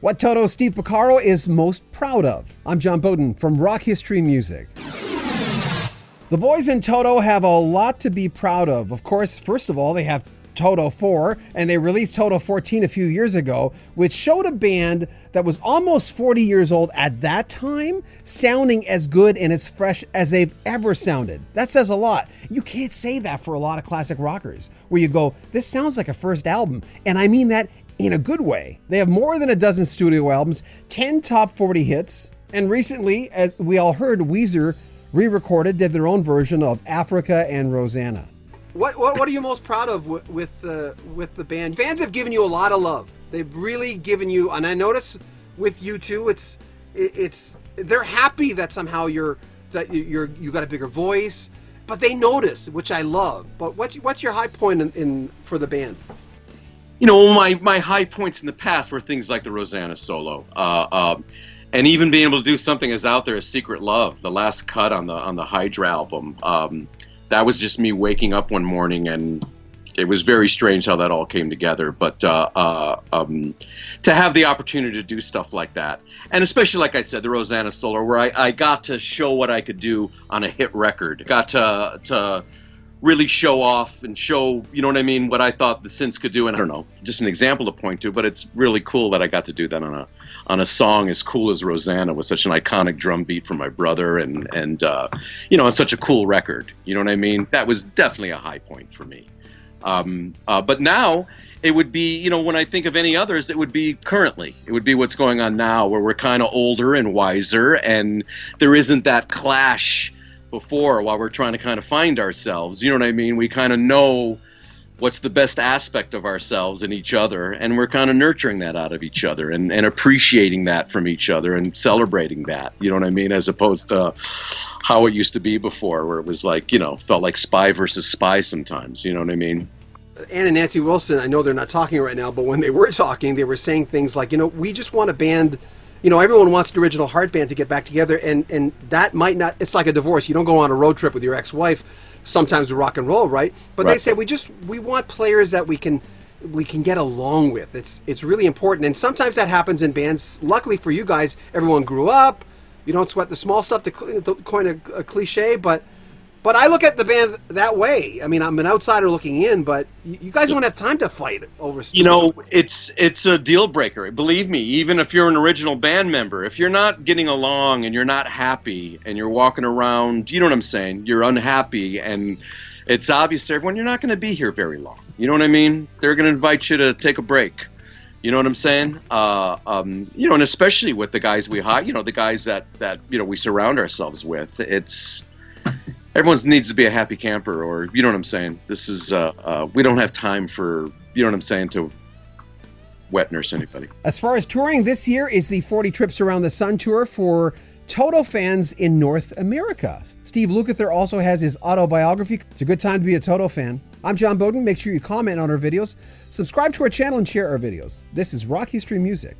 What Toto Steve Porcaro is most proud of. I'm John Beaudin from Rock History Music. The boys in Toto have a lot to be proud of. Of course, first of all, they have Toto 4, and they released Toto 14 a few years ago, which showed a band that was almost 40 years old at that time, sounding as good and as fresh as they've ever sounded. That says a lot. You can't say that for a lot of classic rockers, where you go, this sounds like a first album, and I mean that in a good way. They have more than a dozen studio albums, 10 top 40 hits, and recently, as we all heard, Weezer did their own version of Africa and Rosanna. What are you most proud of with the band? Fans have given you a lot of love. They've really given you, and I notice with you too, it's they're happy that somehow you got a bigger voice, but they notice, which I love. But what's your high point in for the band? You know, my high points in the past were things like the Rosanna solo, and even being able to do something as out there as Secret Love, the last cut on the Hydra album. That was just me waking up one morning, and it was very strange how that all came together. But to have the opportunity to do stuff like that, and especially, like I said, the Rosanna solo, where I got to show what I could do on a hit record, got to really show off and show, you know what I mean, what I thought the synths could do. And I don't know, just an example to point to, but it's really cool that I got to do that on a song as cool as Rosanna, with such an iconic drum beat from my brother, and you know, it's such a cool record. You know what I mean? That was definitely a high point for me. But now it would be, you know, when I think of any others, it would be currently. It would be what's going on now, where we're kind of older and wiser, and there isn't that clash before while we're trying to kind of find ourselves. You know what I mean? We kind of know what's the best aspect of ourselves and each other, and we're kind of nurturing that out of each other, and appreciating that from each other, and celebrating that, you know what I mean, as opposed to how it used to be before, where it was like, you know, felt like spy versus spy sometimes, you know what I mean? Ann and Nancy Wilson, I know they're not talking right now, but when they were talking, they were saying things like, you know, we just want a band. You know, everyone wants the original Heart Band to get back together, and that might not, it's like a divorce. You don't go on a road trip with your ex-wife, sometimes with rock and roll, right? But right. They say we want players that we can get along with. It's really important, and sometimes that happens in bands. Luckily for you guys, everyone grew up. You don't sweat the small stuff, to coin a cliche, but I look at the band that way. I mean, I'm an outsider looking in, but you guys don't have time to fight over stuff. You know, it's a deal breaker. Believe me, even if you're an original band member, if you're not getting along and you're not happy and you're walking around, you know what I'm saying, you're unhappy, and it's obvious to everyone you're not going to be here very long. You know what I mean? They're going to invite you to take a break. You know what I'm saying? You know, and especially with the guys we hire, you know, the guys that you know, we surround ourselves with, everyone needs to be a happy camper, or, you know what I'm saying? This is, we don't have time for, you know what I'm saying, to wet nurse anybody. As far as touring, this year is the 40 Trips Around the Sun tour for Toto fans in North America. Steve Lukather also has his autobiography. It's a good time to be a Toto fan. I'm John Beaudin. Make sure you comment on our videos, subscribe to our channel, and share our videos. This is Rock History Music.